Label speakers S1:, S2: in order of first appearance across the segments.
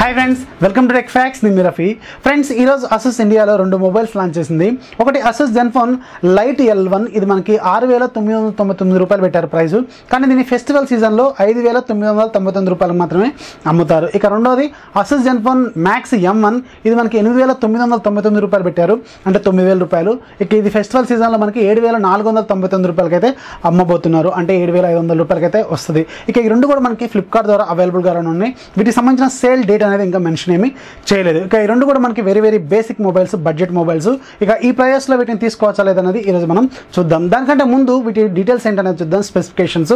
S1: Hi friends, welcome to tech fax. నేను Rafi. Friends, ఈరోజు Asus ఇండియాలో రెండు మొబైల్స్ లాంచ్ చేసింది. ఒకటి అసూస్ జెన్ఫోన్ లైట్ L1. ఇది మనకి 6,999 రూపాయలు పెట్టారు ప్రైస్. కానీ దీన్ని ఫెస్టివల్ సీజన్లో 5,999 రూపాయలు మాత్రమే అమ్ముతారు. ఇక రెండోది అసూస్ జెన్ఫోన్ మ్యాక్స్ M1. ఇది మనకి 8,999 రూపాయలు పెట్టారు, అంటే 9,000 రూపాయలు. ఇక ఇది ఫెస్టివల్ సీజన్లో మనకి 7,499 రూపాయలకి అయితే అమ్మబోతున్నారు, అంటే 7,500 రూపాయలకి అయితే వస్తుంది. ఇక ఈ రెండు కూడా మనకి ఫ్లిప్కార్ట్ ద్వారా అవైలబుల్గా ఉన్నాయి. వీటికి సంబంధించిన సేల్ డేట్ అనేది ఇంకా మెన్షన్ ఏమీ చేయలేదు. ఇక ఈ రెండు కూడా మనకి very basic mobiles, budget mobiles. ఇక ఈ ప్రైస్లో వీటిని తీసుకోవచ్చా లేదన్నది ఈరోజు మనం చూద్దాం. దానికంటే ముందు వీటి డీటెయిల్స్ ఏంటనేది చూద్దాం, స్పెసిఫికేషన్స్.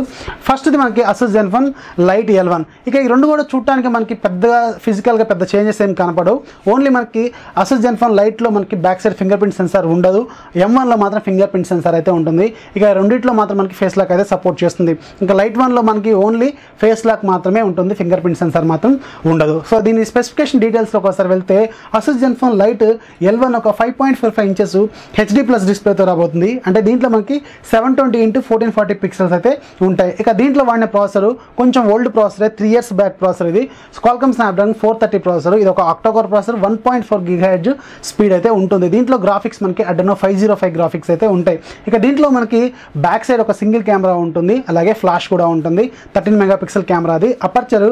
S1: ఫస్ట్ది మనకి అసూస్ జెన్ఫోన్ లైట్ L1. ఇక ఈ రెండు కూడా చూడటానికి మనకి పెద్దగా ఫిజికల్గా పెద్ద చేంజెస్ ఏం కనపడవు. ఓన్లీ మనకి అసూస్ జెన్ఫోన్ లైట్లో మనకి back side finger print censor ఉండదు. M1లో మాత్రం ఫింగర్ ప్రింట్ సెన్సార్ అయితే ఉంటుంది. ఇక రెండిట్లో మాత్రం మనకి ఫేస్ లాక్ అయితే సపోర్ట్ చేస్తుంది. ఇంకా లైట్ 1లో మనకి ఓన్లీ ఫేస్ లాక్ మాత్రమే ఉంటుంది, ఫింగర్ ప్రింట్ సెన్సార్ మాత్రం ఉండదు. సో దీని స్పెసిఫికేషన్ డీటెయిల్స్లో ఒకసారి వెళ్తే అసూస్ జెన్ఫోన్ లైట్ L1 ఒక 5.45 ఇంచెస్ HD+ డిస్ప్లేతో రాబోతుంది. అంటే దీంట్లో మనకి 720x1440 పిక్సెల్స్ అయితే ఉంటాయి. ఇక దీంట్లో వాడిన ప్రాసెసర్ కొంచెం old processor, 3 years back processor. ఇది Qualcomm Snapdragon 430 ప్రాసెసర్. ఇది ఒక octa-core ప్రాసెసర్, 1.4 GHz స్పీడ్ అయితే ఉంటుంది. దీంట్లో గ్రాఫిక్స్ మనకి Adreno 505 గ్రాఫిక్స్ అయితే ఉంటాయి. ఇక దీంట్లో మనకి బ్యాక్ సైడ్ ఒక సింగిల్ కెమెరా ఉంటుంది, అలాగే ఫ్లాష్ కూడా ఉంటుంది. 13 మెగాపిక్సెల్ కెమెరా. అది అపర్చర్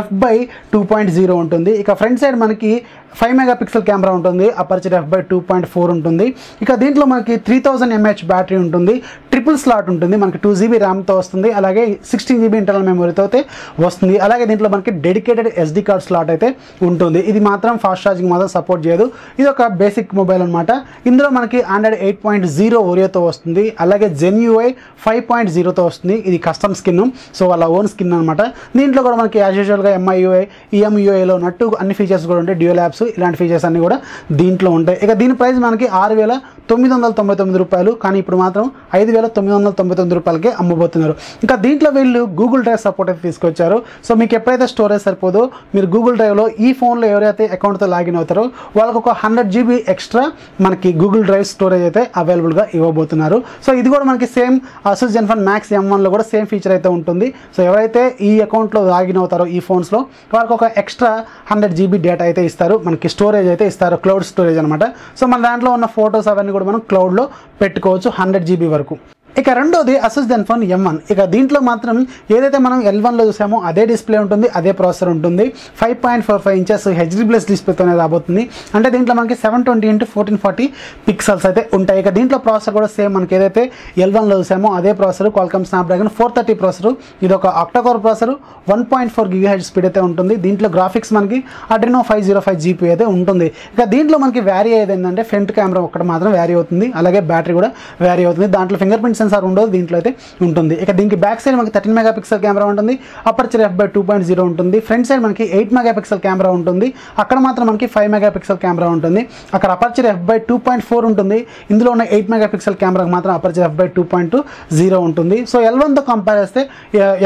S1: f/2.0 ఉంటుంది. ఇక ఫ్రంట్ సైడ్ మనకి 5 మెగాపిక్సెల్ కెమెరా ఉంటుంది, అపర్చర్ f/2.4 ఉంటుంది. ఇక దీంట్లో మనకి 3000 mAh బ్యాటరీ ఉంటుంది, ట్రిపుల్ స్లాట్ ఉంటుంది, మనకి 2 GB ర్యామ్తో వస్తుంది, అలాగే 16 GB ఇంటర్నల్ మెమరీతో అయితే వస్తుంది. అలాగే దీంట్లో మనకి డెడికేటెడ్ SD కార్డ్ స్లాట్ అయితే ఉంటుంది. ఇది మాత్రం ఫాస్ట్ ఛార్జింగ్ మాత్రం సపోర్ట్ చేయదు. ఇది ఒక బేసిక్ మొబైల్ అనమాట. ఇందులో మనకి Android 8.0 ఓరియోతో వస్తుంది, అలాగే ZenUI 5.0తో వస్తుంది. ఇది కస్టమ్ స్కిన్, సో వాళ్ళ ఓన్ స్కిన్ అనమాట. దీంట్లో కూడా మనకి యాజ్ యూజువల్గా MIUI, EMUIలో ఉన్నట్టు అన్ని ఫీచర్స్ కూడా ఉంటాయి. డ్యూయల్ యాప్స్, ఇలాంటి ఫీచర్స్ అన్ని కూడా దీంట్లో ఉంటాయి. ఇక దీని ప్రైస్ మనకి 6,999 రూపాయలు, కానీ ఇప్పుడు మాత్రం 5,999 రూపాయలకే అమ్మబోతున్నారు. ఇంకా దీంట్లో వీళ్ళు గూగుల్ డ్రైవ్ సపోర్ట్ అయితే తీసుకొచ్చారు. సో మీకు ఎప్పుడైతే స్టోరేజ్ సరిపోదో మీరు గూగుల్ డ్రైవ్లో ఈ ఫోన్లో ఎవరైతే అకౌంట్తో లాగిన్ అవుతారో వాళ్ళకు ఒక 100 GB ఎక్స్ట్రా మనకి గూగుల్ డ్రైవ్ స్టోరేజ్ అయితే అవైలబుల్గా ఇవ్వబోతున్నారు. సో ఇది కూడా మనకి సేమ్ అసూస్ జెన్ఫోన్ మ్యాక్స్ M1లో కూడా సేమ్ ఫీచర్ అయితే ఉంటుంది. సో ఎవరైతే ఈ అకౌంట్లో లాగిన్ అవుతారో ఈ ఫోన్స్లో వాళ్ళకి ఒక ఎక్స్ట్రా 100 GB డేటా అయితే ఇస్తారు, మనకి స్టోరేజ్ అయితే ఇస్తారు, క్లౌడ్ స్టోరేజ్ అనమాట. సో మన దాంట్లో ఉన్న ఫొటోస్ అవన్నీ కూడా మనం క్లౌడ్లో పెట్టుకోవచ్చు 100 GB వరకు. ఇక రెండోది అసూస్ జెన్ఫోన్ M1. ఇక దీంట్లో మాత్రం ఏదైతే మనం L1లో చూసామో అదే డిస్ప్లే ఉంటుంది, అదే ప్రాసెసర్ ఉంటుంది. 5.45 ఇంచెస్ HD+ డిస్ప్లేతోనే రాబోతుంది. అంటే దీంట్లో మనకి 720x1440 పిక్సెల్స్ అయితే ఉంటాయి. ఇక దీంట్లో ప్రాసెసర్ కూడా సేమ్ మనకి ఏదైతే L1లో చూసామో అదే ప్రాసెసర్, Qualcomm Snapdragon 430 ప్రాసెసర్. ఇది ఒక octa-core ప్రాసెసర్, 1.4 GHz స్పీడ్ అయితే ఉంటుంది. దీంట్లో గ్రాఫిక్స్ మనకి Adreno 505 GPU అయితే ఉంటుంది. ఇక దీంట్లో మనకి వ్యారీ అయ్యేది ఏంటంటే ఫ్రంట్ కెమెరా ఒక్కటి మాత్రం వ్యారీ అవుతుంది, అలాగే బ్యాటరీ కూడా వ్యారీ అవుతుంది. దాంట్లో ఫింగర్ ప్రింట్ సెన్సార్ ఉండదు, దీంట్లో అయితే ఉంటుంది. ఇక దీనికి బ్యాక్ సైడ్ మనకి 13 మెగాపిక్సెల్ కెమెరా ఉంటుంది, అపర్చర్ f/2.0 ఉంటుంది. ఫ్రంట్ సైడ్ మనకి 8 మెగాపిక్సెల్ కెమెరా ఉంటుంది, అక్కడ మాత్రం మనకి 5 మెగాపిక్సెల్ కెమెరా ఉంటుంది. అక్కడ అపర్చర్ f/2.4 ఉంటుంది, ఇందులో ఉన్న 8 మెగాపిక్సెల్ కెమెరాకి మాత్రం అపర్చర్ f/2.0 ఉంటుంది. సో L1తో కంపేర్ చేస్తే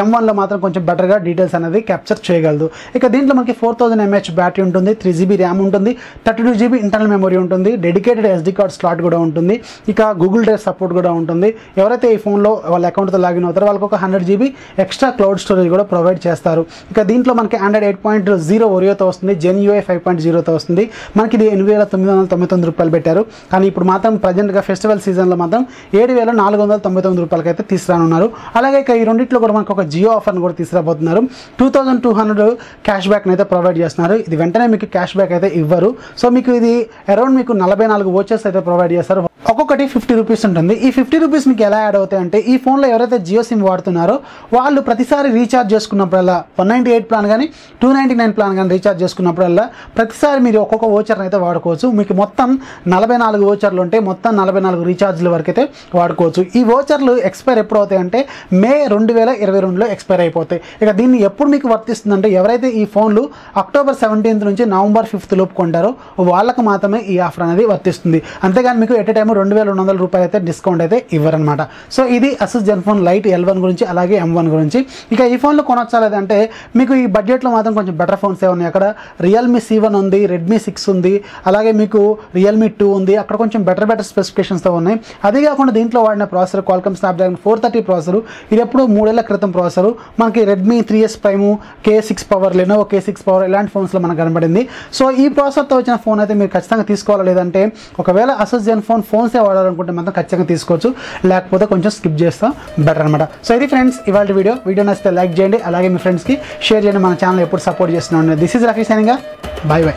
S1: M1లో మాత్రం కొంచెం బెటర్గా డీటెయిల్స్ అనేది క్యాప్చర్ చేయగలదు. ఇక దీంట్లో మనకి 4000 mAh బ్యాటరీ ఉంటుంది, 3 GB ర్యామ్ ఉంటుంది, 32 GB ఇంటర్నల్ మెమరీ ఉంటుంది, డెడికేటెడ్ SD కార్డ్ స్లాట్ కూడా ఉంటుంది. ఇక గూగుల్ డ్రైవ్ సపోర్ట్ కూడా ఉంటుంది. ఎవరైతే ఈ ఫోన్లో వాళ్ళ అకౌంట్తో లాగిన్ అవుతారో వాళ్ళకి ఒక 100 GB ఎక్స్ట్రా క్లౌడ్ స్టోరేజ్ కూడా ప్రొవైడ్ చేస్తారు. ఇక దీంట్లో మనకి Android 8.0 ఓరియోతో వస్తుంది, ZenUI 5.0తో వస్తుంది. మనకి ఇది 8,999 రూపాయలు పెట్టారు, కానీ ఇప్పుడు మాత్రం ప్రజెంట్గా ఫెస్టివల్ సీజన్లో మాత్రం 7,499 రూపాయలకి అయితే తీసుకురానున్నారు. అలాగే ఇక ఈ రెండింటిలో కూడా మనకు ఒక జియో ఆఫర్ని కూడా తీసుకురాబోతున్నారు. 2,200 క్యాష్ బ్యాక్ని అయితే ప్రొవైడ్ చేస్తున్నారు. ఇది వెంటనే మీకు క్యాష్ బ్యాక్ అయితే ఇవ్వరు. సో మీకు ఇది అరౌండ్ మీకు 44 వోచర్స్ అయితే ప్రొవైడ్ చేస్తారు. ఒక్కొక్కటి 50 రూపీస్ ఉంటుంది. ఈ 50 రూపీస్ మీకు ఎలా యాడ్ అవుతాయి అంటే ఈ ఫోన్లో ఎవరైతే జియో సిమ్ వాడుతున్నారో వాళ్ళు ప్రతిసారి రీఛార్జ్ చేసుకున్నప్పుడల్లా 198 ప్లాన్ కానీ 299 ప్లాన్ కానీ రీఛార్జ్ చేసుకున్నప్పుడల్లా ప్రతిసారి మీరు ఒక్కొక్క వోచర్ని అయితే వాడుకోవచ్చు. మీకు మొత్తం 44 వోచర్లు ఉంటాయి, మొత్తం 44 రీఛార్జ్ల వరకు అయితే వాడుకోవచ్చు. ఈ వోచర్లు ఎక్స్పైర్ ఎప్పుడు అవుతాయి అంటే మే 2022లో ఎక్స్పైర్ అయిపోతాయి. ఇక దీన్ని ఎప్పుడు మీకు వర్తిస్తుందంటే ఎవరైతే ఈ ఫోన్లు అక్టోబర్ 17 నుంచి నవంబర్ 5 లోపు కొంటారో వాళ్ళకు మాత్రమే ఈ ఆఫర్ అనేది వర్తిస్తుంది. అంతేగాని మీకు ఎట్ ఏ టైమ్ 2200 రూపాయలు అయితే డిస్కౌంట్ అయితే ఇవ్వరనమాట. సో ఇది అసస్ జెన్ఫోన్ లైట్ L1 గురించి, అలాగే M1 గురించి. ఇక ఈ ఫోన్లో కొనొచ్చా లేదంటే మీకు ఈ బడ్జెట్లో మాత్రం కొంచెం బెటర్ ఫోన్స్ ఏ ఉన్నాయి. అక్కడ రియల్మీ C1 ఉంది, రెడ్మీ 6 ఉంది, అలాగే మీకు రియల్మీ 2 ఉంది. అక్కడ కొంచెం బెటర్ స్పెసిఫికేషన్స్తో ఉన్నాయి. అదే కాకుండా దీంట్లో వాడిన ప్రాసెసర్ క్వాల్కమ్ స్నాప్డ్రాగన్ 430 ప్రాసెసర్. ఇది ఎప్పుడు 3 ఏళ్ల క్రితం ప్రాసెసర్. మనకి Redmi 3S prime, K6 power, Lenovo K6 power ఇలాంటి ఫోన్స్లో మనకు కనబడింది. సో ఈ ప్రాసెసర్తో వచ్చిన ఫోన్ అయితే మీరు ఖచ్చితంగా తీసుకోవాలి. లేదంటే ఒకవేళ అసస్ జెన్ఫోన్ ఫోన్సే వాడాలనుకుంటే మాత్రం ఖచ్చితంగా తీసుకోవచ్చు, లేకపోతే కొంచెం స్కిప్ చేస్తాం బెటర్ అనమాట. సో ఇది ఫ్రెండ్స్ ఇవాళ వీడియో నచ్చితే లైక్ చేయండి, అలాగే మీ ఫ్రెండ్స్కి షేర్ చేయండి. మన ఛానల్ ఎప్పుడు సపోర్ట్ చేస్తున్నాం. This is Rafi signing, by by.